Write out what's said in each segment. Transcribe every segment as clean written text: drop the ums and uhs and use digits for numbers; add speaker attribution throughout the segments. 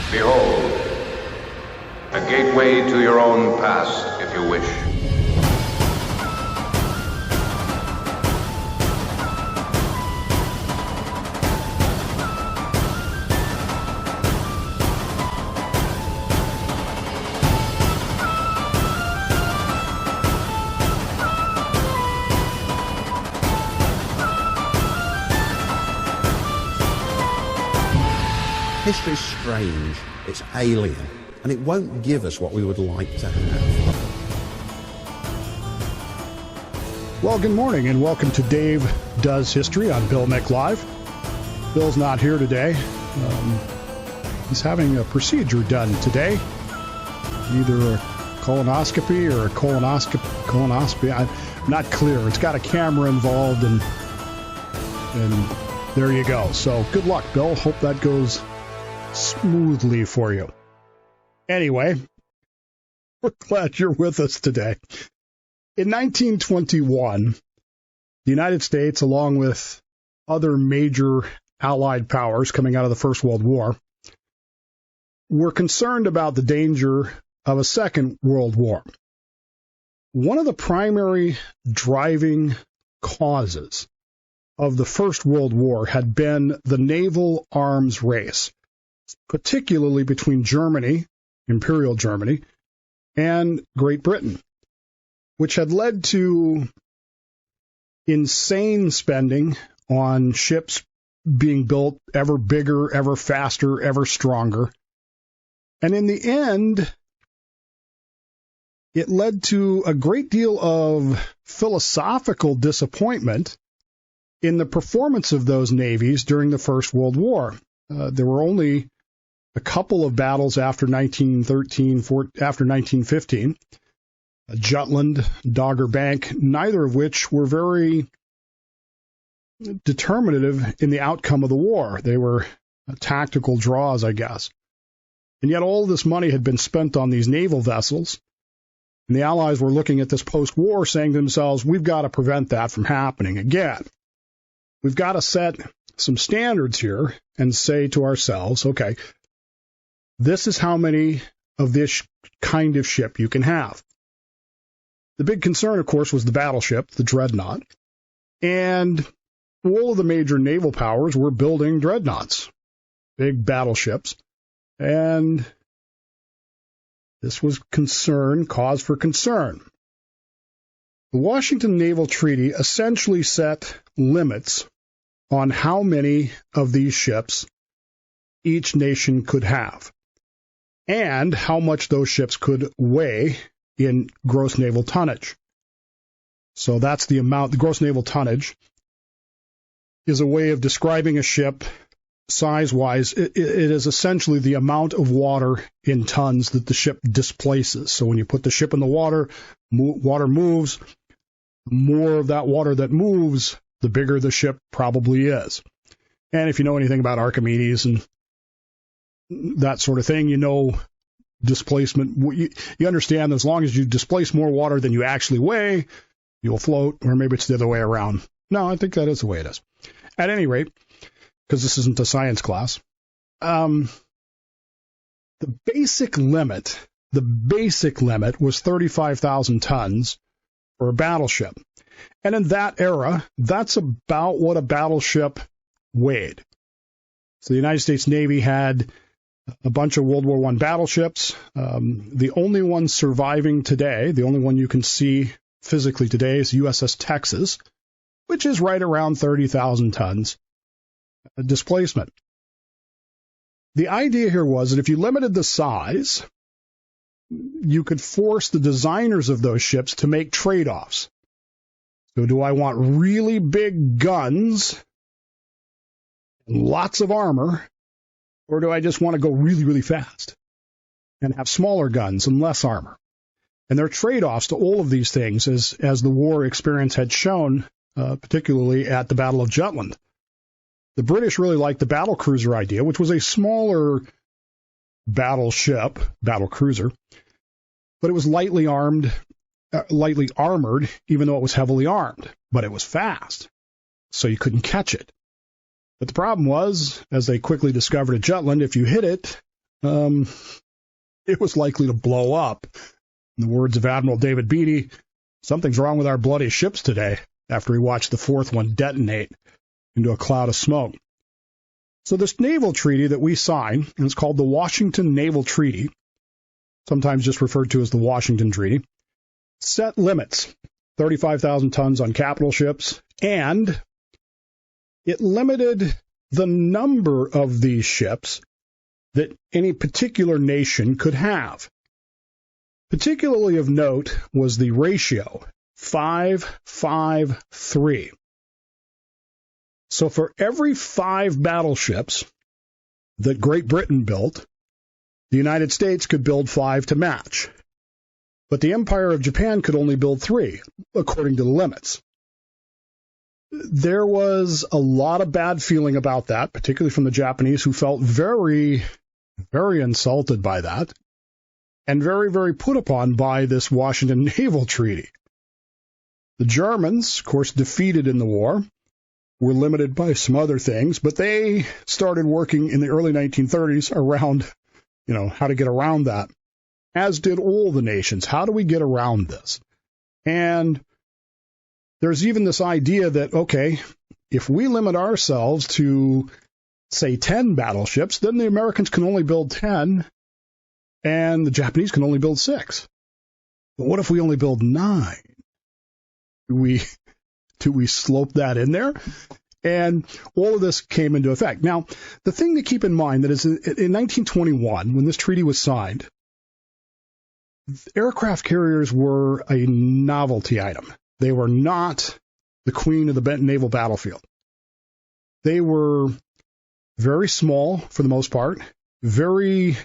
Speaker 1: Behold, a gateway to your own past, if you wish.
Speaker 2: History's strange, it's alien, and it won't give us what we would like to have.
Speaker 3: Well, good morning and welcome to Dave Does History on Bill Mick Live. Bill's not here today. He's having a procedure done today, either a colonoscopy or a colonoscopy. I'm not clear. It's got a camera involved, and there you go. So good luck, Bill. Hope that goes smoothly for you. Anyway, we're glad you're with us today. In 1921, the United States, along with other major Allied powers coming out of the First World War, were concerned about the danger of a Second World War. One of the primary driving causes of the First World War had been the naval arms race, particularly between Germany, Imperial Germany, and Great Britain, which had led to insane spending on ships being built ever bigger, ever faster, ever stronger. And in the end, it led to a great deal of philosophical disappointment in the performance of those navies during the First World War. There were only a couple of battles after 1915, Jutland, Dogger Bank, neither of which were very determinative in the outcome of the war. They were tactical draws, I guess. And yet all this money had been spent on these naval vessels, and the Allies were looking at this post-war saying to themselves, we've got to prevent that from happening again. We've got to set some standards here and say to ourselves, okay, this is how many of this kind of ship you can have. The big concern, of course, was the battleship, the dreadnought. And all of the major naval powers were building dreadnoughts, big battleships. And this was cause for concern. The Washington Naval Treaty essentially set limits on how many of these ships each nation could have, and how much those ships could weigh in gross naval tonnage. So that's the amount. The gross naval tonnage is a way of describing a ship size-wise. It is essentially the amount of water in tons that the ship displaces. So when you put the ship in the water, water moves. The more of that water that moves, the bigger the ship probably is. And if you know anything about Archimedes and that sort of thing, you know displacement. You understand that as long as you displace more water than you actually weigh, you'll float, or maybe it's the other way around. No, I think that is the way it is. At any rate, because this isn't a science class, the basic limit was 35,000 tons for a battleship. And in that era, that's about what a battleship weighed. So the United States Navy had a bunch of World War I battleships. The only one surviving today, the only one you can see physically today, is USS Texas, which is right around 30,000 tons displacement. The idea here was that if you limited the size, you could force the designers of those ships to make trade-offs. So do I want really big guns and lots of armor, or do I just want to go really, really fast and have smaller guns and less armor? And there are trade-offs to all of these things, as the war experience had shown, particularly at the Battle of Jutland. The British really liked the battle cruiser idea, which was a smaller battleship, battle cruiser, but it was lightly armored, even though it was heavily armed. But it was fast, so you couldn't catch it. But the problem was, as they quickly discovered at Jutland, if you hit it it was likely to blow up. In the words of Admiral David Beatty, something's wrong with our bloody ships today, after he watched the fourth one detonate into a cloud of smoke. So this naval treaty that we signed, and it's called the Washington Naval Treaty, sometimes just referred to as the Washington Treaty, set limits, 35,000 tons on capital ships, and it limited the number of these ships that any particular nation could have. Particularly of note was the ratio, 5-5-3. So for every 5 battleships that Great Britain built, the United States could build 5 to match. But the Empire of Japan could only build 3, according to the limits. There was a lot of bad feeling about that, particularly from the Japanese, who felt very, very insulted by that, and very, very put upon by this Washington Naval Treaty. The Germans, of course, defeated in the war, were limited by some other things, but they started working in the early 1930s around, how to get around that, as did all the nations. How do we get around this? And there's even this idea that, okay, if we limit ourselves to, say, 10 battleships, then the Americans can only build 10, and the Japanese can only build 6. But what if we only build 9? Do we slope that in there? And all of this came into effect. Now, the thing to keep in mind that is in 1921, when this treaty was signed, aircraft carriers were a novelty item. They were not the queen of the naval battlefield. They were very small for the most part, very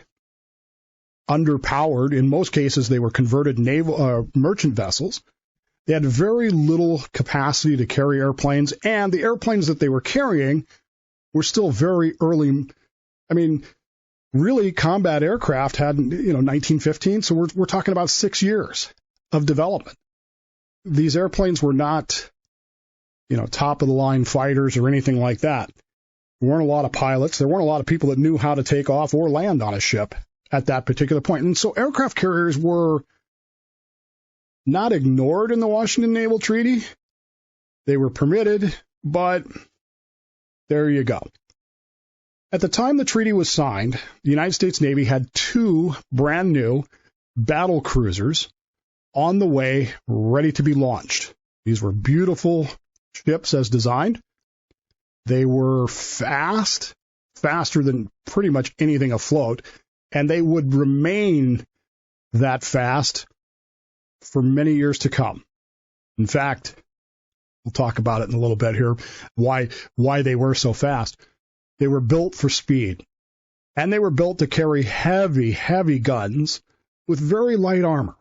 Speaker 3: underpowered. In most cases, they were converted merchant vessels. They had very little capacity to carry airplanes, and the airplanes that they were carrying were still very early. I mean, really, combat aircraft had, 1915, so we're talking about 6 years of development. These airplanes were not, top-of-the-line fighters or anything like that. There weren't a lot of pilots. There weren't a lot of people that knew how to take off or land on a ship at that particular point. And so aircraft carriers were not ignored in the Washington Naval Treaty. They were permitted, but there you go. At the time the treaty was signed, the United States Navy had 2 brand new battle cruisers on the way, ready to be launched. These were beautiful ships as designed. They were fast, faster than pretty much anything afloat, and they would remain that fast for many years to come. In fact, we'll talk about it in a little bit here, why they were so fast. They were built for speed, and they were built to carry heavy, heavy guns with very light armor.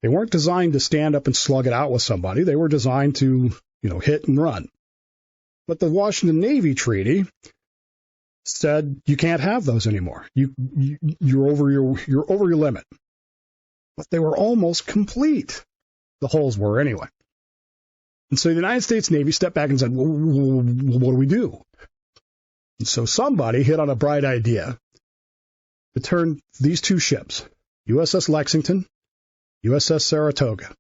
Speaker 3: They weren't designed to stand up and slug it out with somebody. They were designed to, hit and run. But the Washington Navy Treaty said you can't have those anymore. You're over your limit. But they were almost complete. The holes were anyway. And so the United States Navy stepped back and said, well, what do we do? And so somebody hit on a bright idea to turn these 2 ships, USS Lexington, USS Saratoga,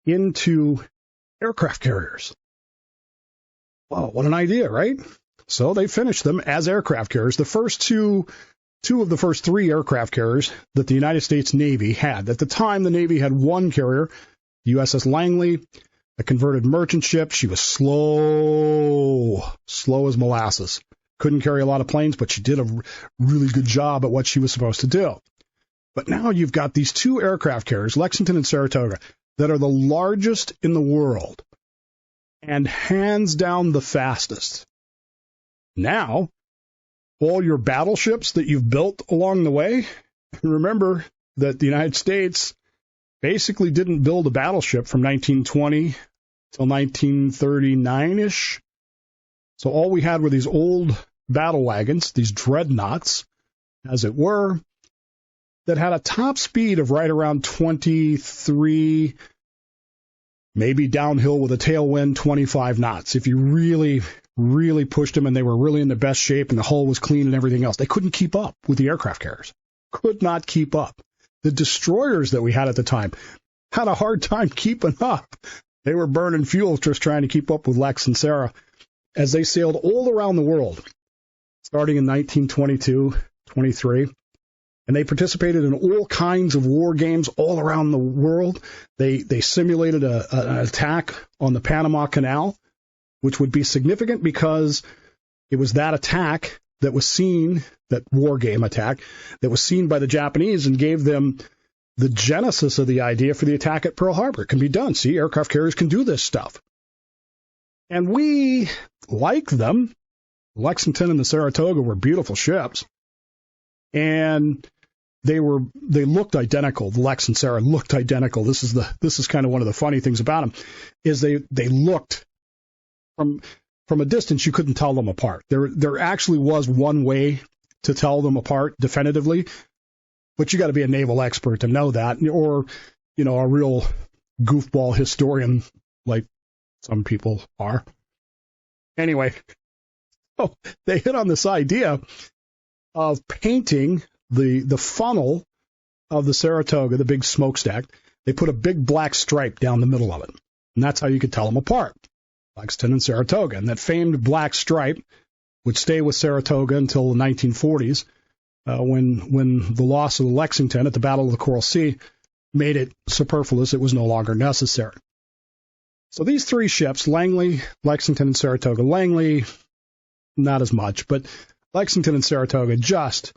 Speaker 3: into aircraft carriers. Wow, what an idea, right? So they finished them as aircraft carriers. The first two of the first 3 aircraft carriers that the United States Navy had. At the time, the Navy had 1 carrier, the USS Langley, a converted merchant ship. She was slow as molasses. Couldn't carry a lot of planes, but she did a really good job at what she was supposed to do. But now you've got these 2 aircraft carriers, Lexington and Saratoga, that are the largest in the world and hands down the fastest. Now, all your battleships that you've built along the way, remember that the United States basically didn't build a battleship from 1920 till 1939-ish. So all we had were these old battle wagons, these dreadnoughts, as it were, that had a top speed of right around 23, maybe downhill with a tailwind, 25 knots, if you really really pushed them, and they were really in the best shape, and the hull was clean and everything else. They couldn't keep up with the aircraft carriers. Could not keep up. The destroyers that we had at the time had a hard time keeping up. They were burning fuel just trying to keep up with Lex and Sara as they sailed all around the world, starting in 1922, 23. And they participated in all kinds of war games all around the world. They simulated an attack on the Panama Canal, which would be significant because it was that attack that was seen, that war game attack, that was seen by the Japanese and gave them the genesis of the idea for the attack at Pearl Harbor. It can be done. See, aircraft carriers can do this stuff. And we like them. Lexington and the Saratoga were beautiful ships. And they looked identical. The Lex and Sara looked identical. This is kind of one of the funny things about them, is they looked from a distance, you couldn't tell them apart. There actually was one way to tell them apart definitively, but you got to be a naval expert to know that, or a real goofball historian like some people are. Anyway, so they hit on this idea of painting the funnel of the Saratoga, the big smokestack. They put a big black stripe down the middle of it, and that's how you could tell them apart, Lexington and Saratoga. And that famed black stripe would stay with Saratoga until the 1940s, when the loss of the Lexington at the Battle of the Coral Sea made it superfluous. It was no longer necessary. So these three ships, Langley, Lexington, and Saratoga. Langley, not as much, but Lexington and Saratoga just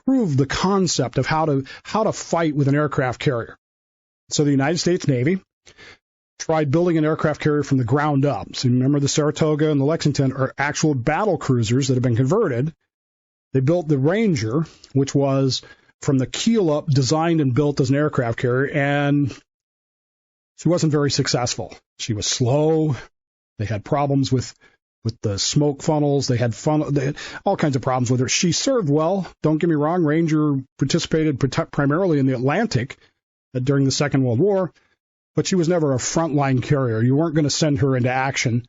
Speaker 3: proved the concept of how to fight with an aircraft carrier. So the United States Navy tried building an aircraft carrier from the ground up. So remember, the Saratoga and the Lexington are actual battle cruisers that have been converted. They built the Ranger, which was from the keel up designed and built as an aircraft carrier, and she wasn't very successful. She was slow. They had problems with the smoke funnels. They had all kinds of problems with her. She served well. Don't get me wrong. Ranger participated primarily in the Atlantic during the Second World War, but she was never a frontline carrier. You weren't going to send her into action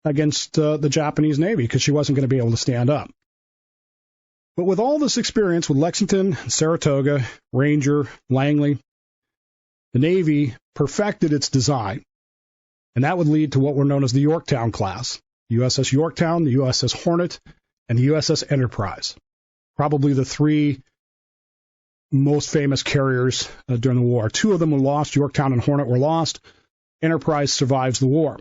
Speaker 3: against the Japanese Navy because she wasn't going to be able to stand up. But with all this experience with Lexington, Saratoga, Ranger, Langley, the Navy perfected its design, and that would lead to what were known as the Yorktown class. USS Yorktown, the USS Hornet, and the USS Enterprise. Probably the three most famous carriers during the war. Two of them were lost. Yorktown and Hornet were lost. Enterprise survives the war.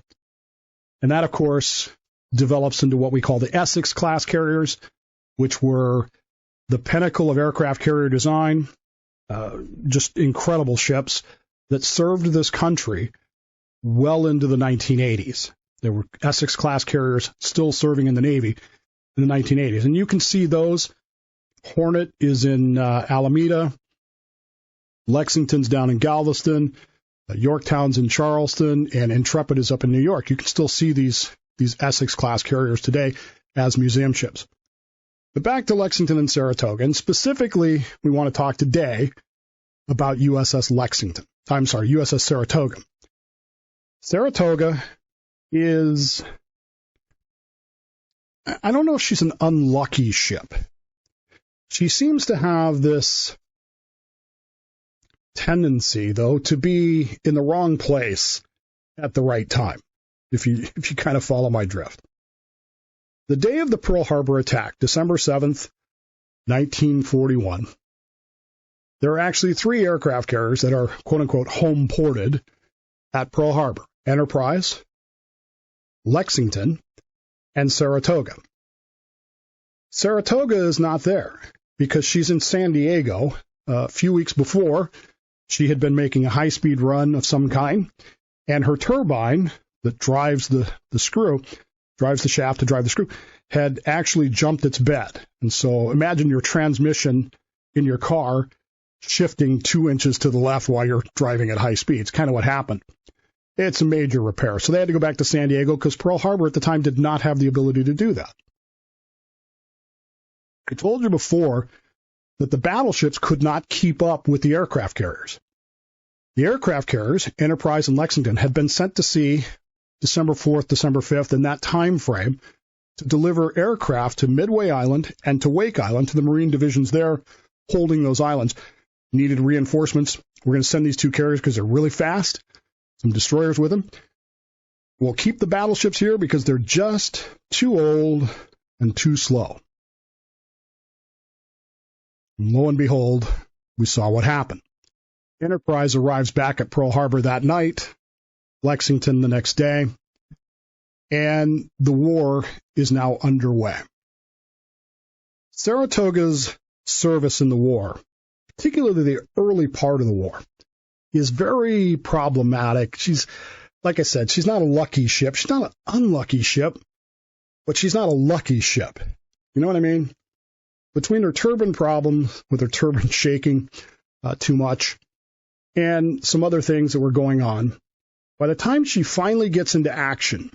Speaker 3: And that, of course, develops into what we call the Essex-class carriers, which were the pinnacle of aircraft carrier design, just incredible ships that served this country well into the 1980s. There were Essex-class carriers still serving in the Navy in the 1980s. And you can see those. Hornet is in Alameda. Lexington's down in Galveston. Yorktown's in Charleston. And Intrepid is up in New York. You can still see these Essex-class carriers today as museum ships. But back to Lexington and Saratoga. And specifically, we want to talk today about USS Saratoga. Saratoga is, I don't know if she's an unlucky ship. She seems to have this tendency, though, to be in the wrong place at the right time, if you kind of follow my drift. The day of the Pearl Harbor attack, December 7th, 1941, there are actually three aircraft carriers that are, quote-unquote, home ported at Pearl Harbor: Enterprise, Lexington, and Saratoga. Saratoga is not there because she's in San Diego. A few weeks before, she had been making a high-speed run of some kind, and her turbine that drives the screw, drives the shaft to drive the screw, had actually jumped its bed. And so imagine your transmission in your car shifting 2 inches to the left while you're driving at high speed. It's kind of what happened. It's a major repair. So they had to go back to San Diego because Pearl Harbor at the time did not have the ability to do that. I told you before that the battleships could not keep up with the aircraft carriers. The aircraft carriers, Enterprise and Lexington, had been sent to sea December 4th, December 5th, in that time frame, to deliver aircraft to Midway Island and to Wake Island, to the Marine divisions there holding those islands. Needed reinforcements. We're going to send these two carriers because they're really fast, some destroyers with them. We'll keep the battleships here because they're just too old and too slow. And lo and behold, we saw what happened. Enterprise arrives back at Pearl Harbor that night, Lexington the next day, and the war is now underway. Saratoga's service in the war, particularly the early part of the war, is very problematic. She's, like I said, she's not a lucky ship. She's not an unlucky ship, but she's not a lucky ship. You know what I mean? Between her turbine problems, with her turbine shaking too much, and some other things that were going on, by the time she finally gets into action,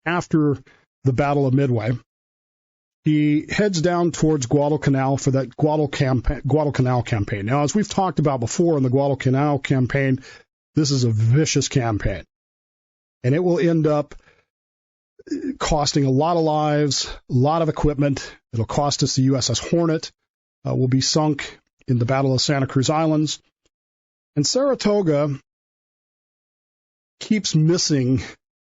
Speaker 3: after the Battle of Midway, he heads down towards Guadalcanal for that Guadalcanal campaign. Now, as we've talked about before in the Guadalcanal campaign, this is a vicious campaign. And it will end up costing a lot of lives, a lot of equipment. It'll cost us the USS Hornet, will be sunk in the Battle of Santa Cruz Islands. And Saratoga keeps missing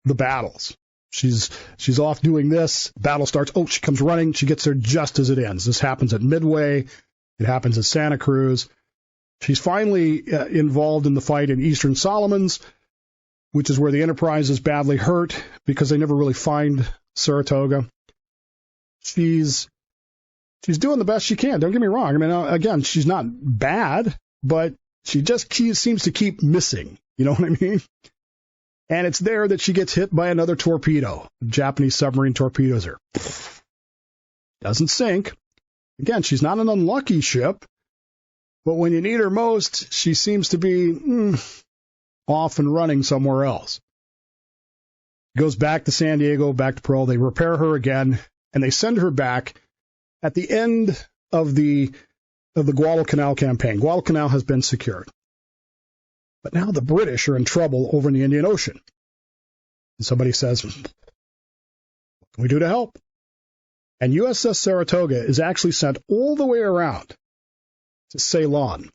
Speaker 3: the battles. She's off doing this. Battle starts. Oh, she comes running. She gets there just as it ends. This happens at Midway. It happens at Santa Cruz. She's finally involved in the fight in Eastern Solomons, which is where the Enterprise is badly hurt because they never really find Saratoga. She's doing the best she can. Don't get me wrong. I mean, again, she's not bad, but she just seems to keep missing. You know what I mean? And it's there that she gets hit by another torpedo. A Japanese submarine torpedoes her. Doesn't sink. Again, she's not an unlucky ship, but when you need her most, she seems to be off and running somewhere else. Goes back to San Diego, back to Pearl. They repair her again, and they send her back at the end of the Guadalcanal campaign. Guadalcanal has been secured. But now the British are in trouble over in the Indian Ocean. And somebody says, what can we do to help? And USS Saratoga is actually sent all the way around to Ceylon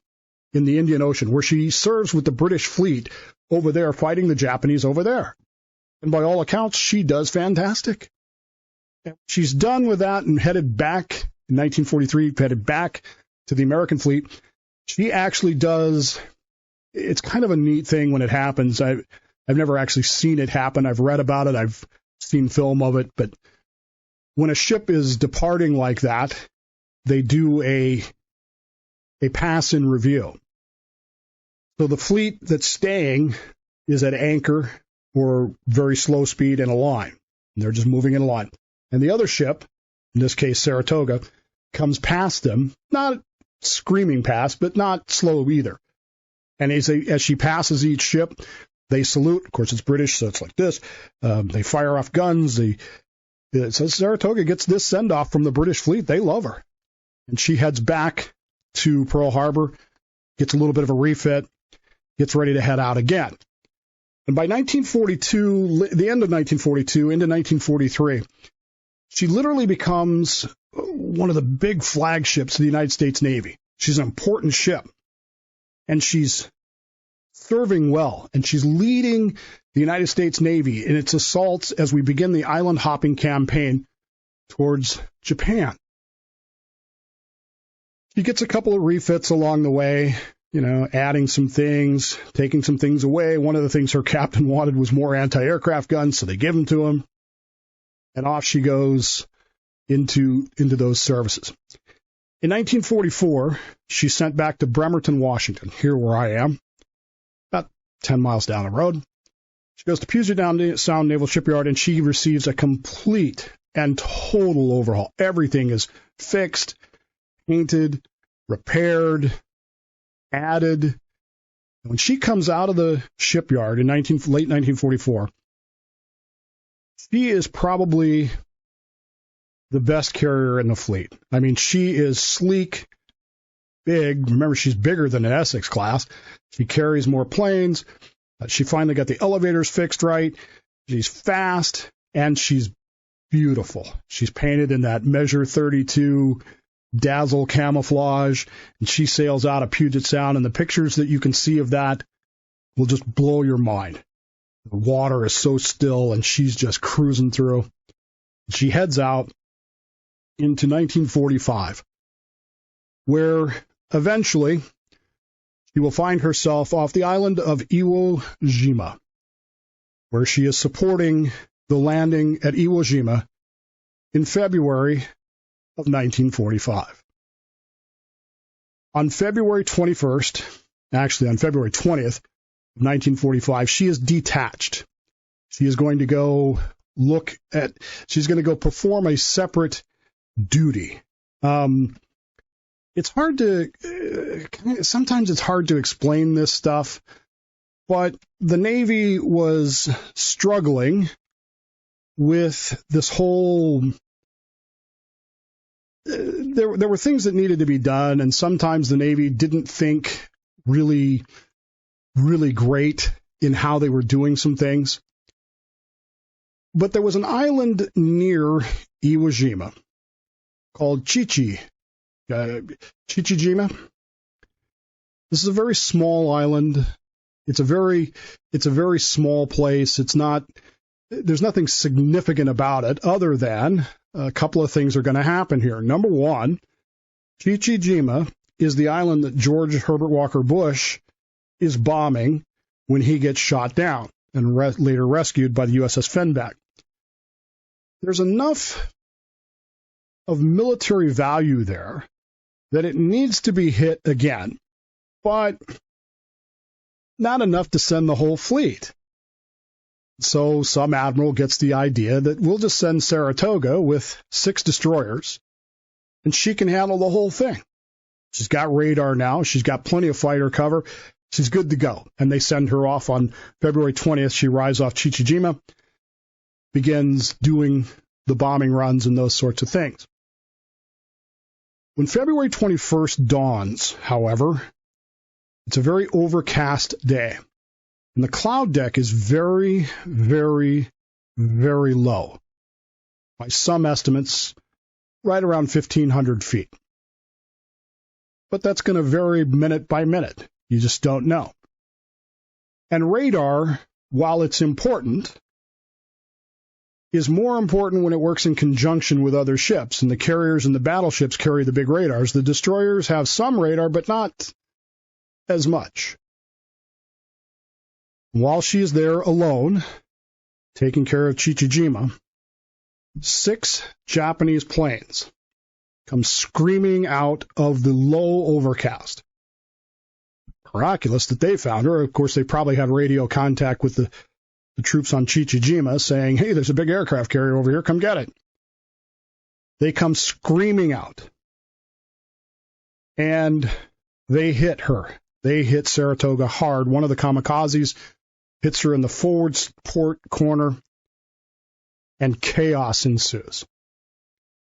Speaker 3: in the Indian Ocean, where she serves with the British fleet over there, fighting the Japanese over there. And by all accounts, she does fantastic. She's done with that and headed back in 1943, headed back to the American fleet. She actually does. It's kind of a neat thing when it happens. I've never actually seen it happen. I've read about it. I've seen film of it. But when a ship is departing like that, they do a pass-in review. So the fleet that's staying is at anchor or very slow speed in a line. And they're just moving in a line. And the other ship, in this case Saratoga, comes past them, not screaming past, but not slow either. And as she passes each ship, they salute. Of course, it's British, so it's like this. They fire off guns. So Saratoga gets this send-off from the British fleet. They love her. And she heads back to Pearl Harbor, gets a little bit of a refit, gets ready to head out again. And by 1942, the end of 1942, into 1943, she literally becomes one of the big flagships of the United States Navy. She's an important ship. And she's serving well, and she's leading the United States Navy in its assaults as we begin the island-hopping campaign towards Japan. She gets a couple of refits along the way, adding some things, taking some things away. One of the things her captain wanted was more anti-aircraft guns, so they give them to him, and off she goes into those services. In 1944, she's sent back to Bremerton, Washington, here where I am, about 10 miles down the road. She goes to Puget Sound Naval Shipyard, and she receives a complete and total overhaul. Everything is fixed, painted, repaired, added. And when she comes out of the shipyard in late 1944, she is probably the best carrier in the fleet. I mean, she is sleek, big. Remember, she's bigger than an Essex class. She carries more planes. She finally got the elevators fixed right. She's fast, and she's beautiful. She's painted in that measure 32 dazzle camouflage, and she sails out of Puget Sound, and the pictures that you can see of that will just blow your mind. The water is so still, and she's just cruising through. She heads out into 1945, where eventually she will find herself off the island of Iwo Jima, where she is supporting the landing at Iwo Jima in February of 1945. On February 21st, actually on February 20th of 1945, she is detached. She is going to go she's going to go perform a separate duty. Sometimes it's hard to explain this stuff, but the Navy was struggling with this whole, there were things that needed to be done, and sometimes the Navy didn't think really, really great in how they were doing some things. But there was an island near Iwo Jima called Chichi Jima. This is a very small island. It's a very small place. There's nothing significant about it other than a couple of things are going to happen here. Number one, Chichi Jima is the island that George Herbert Walker Bush is bombing when he gets shot down and later rescued by the USS Fenback. There's enough of military value there that it needs to be hit again, but not enough to send the whole fleet. So some admiral gets the idea that we'll just send Saratoga with 6 destroyers, and she can handle the whole thing. She's got radar now. She's got plenty of fighter cover. She's good to go. And they send her off on February 20th. She arrives off Chichi Jima, begins doing the bombing runs and those sorts of things. When February 21st dawns, however, it's a very overcast day, and the cloud deck is very, very, very low. By some estimates, right around 1,500 feet. But that's going to vary minute by minute. You just don't know. And radar, while it's important, is more important when it works in conjunction with other ships, and the carriers and the battleships carry the big radars. The destroyers have some radar, but not as much. While she is there alone, taking care of Chichi Jima, 6 Japanese planes come screaming out of the low overcast. Miraculous that they found her. Of course, they probably had radio contact with the troops on Chichi Jima saying, hey, there's a big aircraft carrier over here, come get it. They come screaming out. And they hit her. They hit Saratoga hard. One of the kamikazes hits her in the forward port corner, and chaos ensues.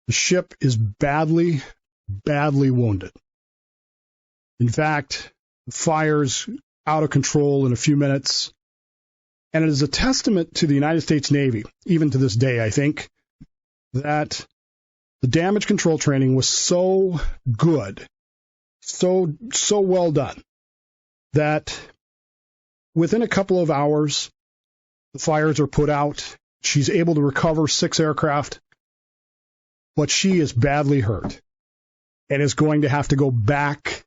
Speaker 3: The ship is badly, badly wounded. In fact, the fire's out of control in a few minutes. And it is a testament to the United States Navy, even to this day, I think, that the damage control training was so good, so well done, that within a couple of hours, the fires are put out. She's able to recover 6 aircraft, but she is badly hurt and is going to have to go back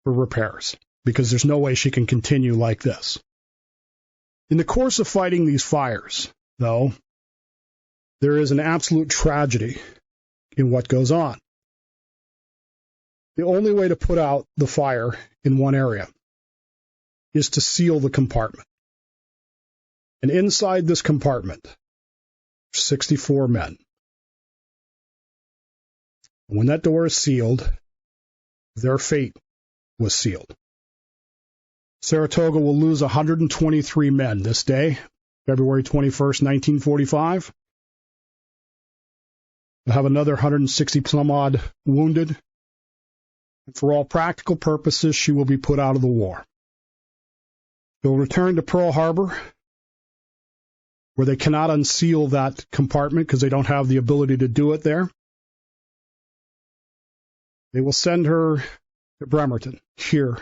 Speaker 3: for repairs because there's no way she can continue like this. In the course of fighting these fires, though, there is an absolute tragedy in what goes on. The only way to put out the fire in one area is to seal the compartment. And inside this compartment, 64 men. When that door is sealed, their fate was sealed. Saratoga will lose 123 men this day, February 21st, 1945. We'll have another 160 some odd wounded. And for all practical purposes, she will be put out of the war. She'll return to Pearl Harbor where they cannot unseal that compartment because they don't have the ability to do it there. They will send her to Bremerton, here,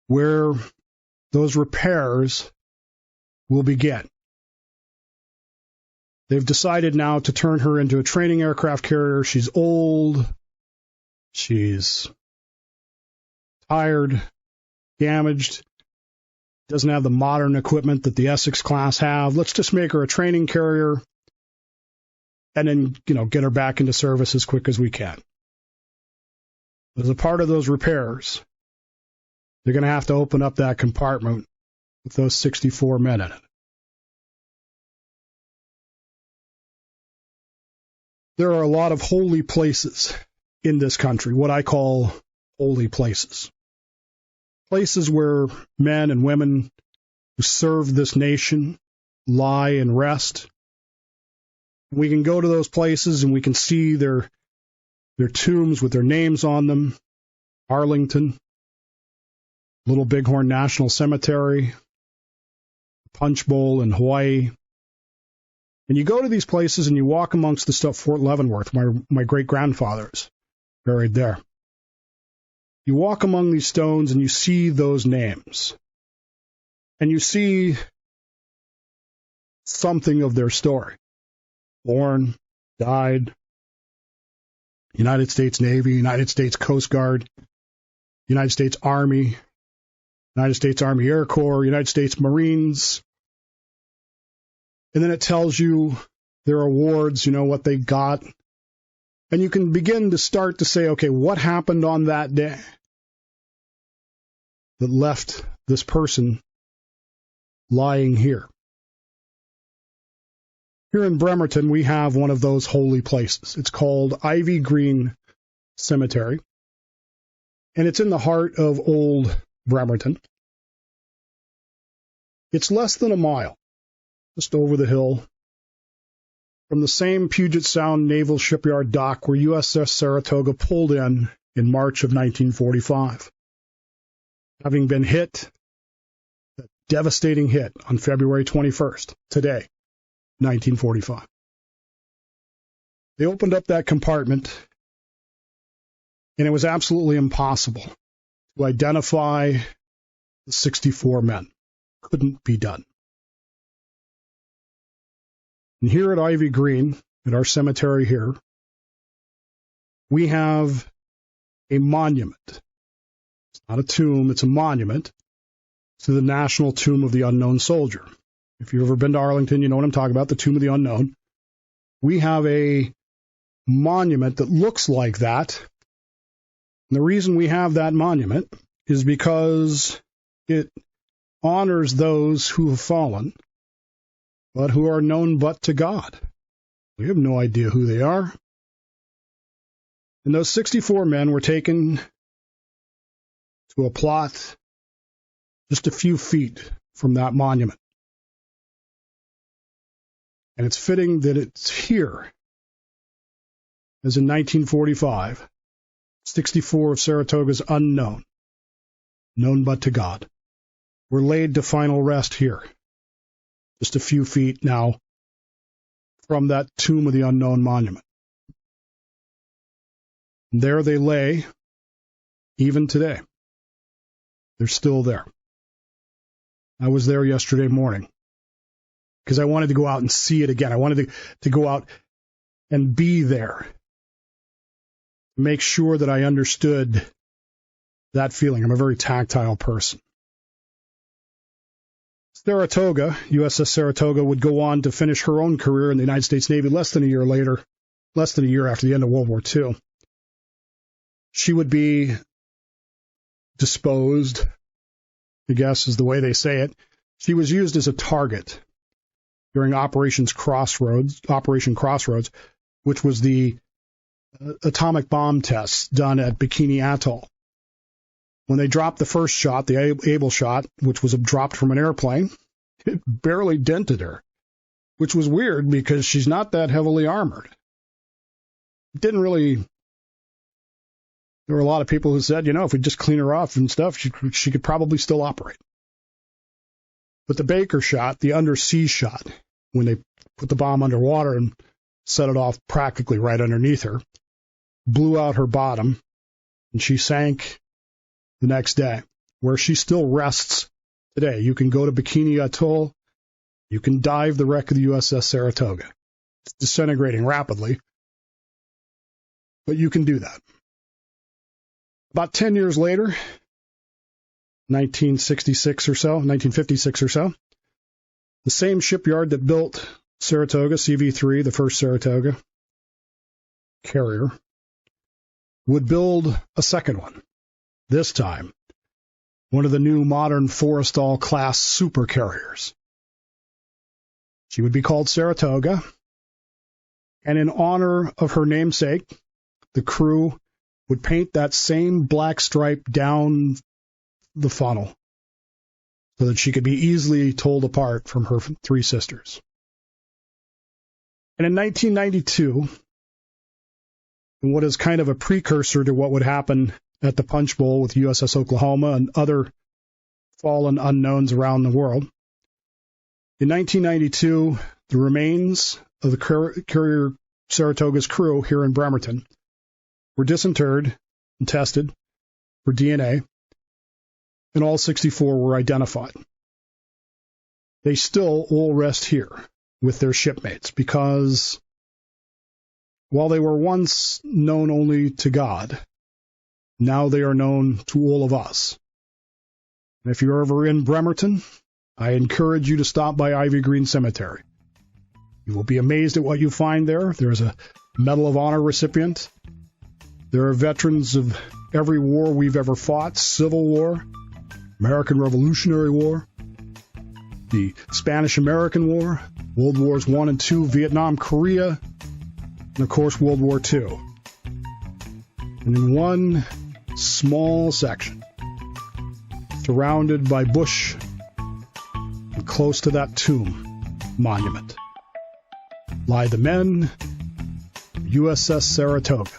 Speaker 3: where those repairs will begin. They've decided now to turn her into a training aircraft carrier. She's old. She's tired, damaged, doesn't have the modern equipment that the Essex class have. Let's just make her a training carrier and then, get her back into service as quick as we can. As a part of those repairs, they're going to have to open up that compartment with those 64 men in it. There are a lot of holy places in this country, what I call holy places. Places where men and women who serve this nation lie and rest. We can go to those places and we can see their tombs with their names on them. Arlington, Little Bighorn National Cemetery, Punch Bowl in Hawaii. And you go to these places and you walk amongst the stuff. Fort Leavenworth, my great-grandfather's buried there. You walk among these stones and you see those names. And you see something of their story. Born, died, United States Navy, United States Coast Guard, United States Army, United States Army Air Corps, United States Marines. And then it tells you their awards, what they got. And you can begin to start to say, okay, what happened on that day that left this person lying here? Here in Bremerton, we have one of those holy places. It's called Ivy Green Cemetery. And it's in the heart of old Bremerton. It's less than a mile, just over the hill, from the same Puget Sound Naval Shipyard dock where USS Saratoga pulled in March of 1945. Having been hit, a devastating hit on February 21st, today, 1945. They opened up that compartment, and it was absolutely impossible to identify the 64 men. Couldn't be done. And here at Ivy Green, at our cemetery here, we have a monument. It's not a tomb, it's a monument to the National Tomb of the Unknown Soldier. If you've ever been to Arlington, you know what I'm talking about, the Tomb of the Unknown. We have a monument that looks like that. And the reason we have that monument is because it honors those who have fallen, but who are known but to God. We have no idea who they are. And those 64 men were taken to a plot just a few feet from that monument. And it's fitting that it's here, as in 1945, 64 of Saratoga's unknown, known but to God, were laid to final rest here, just a few feet now from that Tomb of the Unknown monument. And there they lay, even today. They're still there. I was there yesterday morning because I wanted to go out and see it again. I wanted to go out and be there, make sure that I understood that feeling. I'm a very tactile person. Saratoga, USS Saratoga, would go on to finish her own career in the United States Navy less than a year after the end of World War II. She would be disposed, I guess is the way they say it. She was used as a target during Operation Crossroads, which was the atomic bomb tests done at Bikini Atoll. When they dropped the first shot, the Able shot, which was dropped from an airplane, it barely dented her, which was weird because she's not that heavily armored. There were a lot of people who said, if we just clean her off and stuff, she could probably still operate. But the Baker shot, the undersea shot, when they put the bomb underwater and set it off practically right underneath her, blew out her bottom, and she sank the next day, where she still rests today. You can go to Bikini Atoll. You can dive the wreck of the USS Saratoga. It's disintegrating rapidly, but you can do that. About 10 years later, 1956 or so, 1956 or so, the same shipyard that built Saratoga, CV-3, the first Saratoga carrier, would build a second one. This time, one of the new modern Forrestal-class supercarriers. She would be called Saratoga, and in honor of her namesake, the crew would paint that same black stripe down the funnel so that she could be easily told apart from her three sisters. And in 1992, in what is kind of a precursor to what would happen at the Punch Bowl with USS Oklahoma and other fallen unknowns around the world, in 1992, the remains of the carrier Saratoga's crew here in Bremerton were disinterred and tested for DNA, and all 64 were identified. They still all rest here with their shipmates because while they were once known only to God, now they are known to all of us. And if you're ever in Bremerton, I encourage you to stop by Ivy Green Cemetery. You will be amazed at what you find there. There is a Medal of Honor recipient. There are veterans of every war we've ever fought: Civil War, American Revolutionary War, the Spanish-American War, World Wars I and II, Vietnam, Korea, and of course World War II. And in one small section, surrounded by bush and close to that tomb monument, lie the men of USS Saratoga,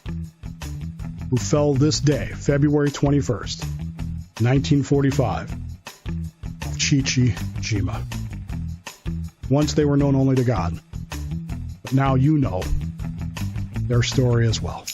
Speaker 3: who fell this day, February 21st, 1945, off Chichi Jima. Once they were known only to God, but now you know their story as well.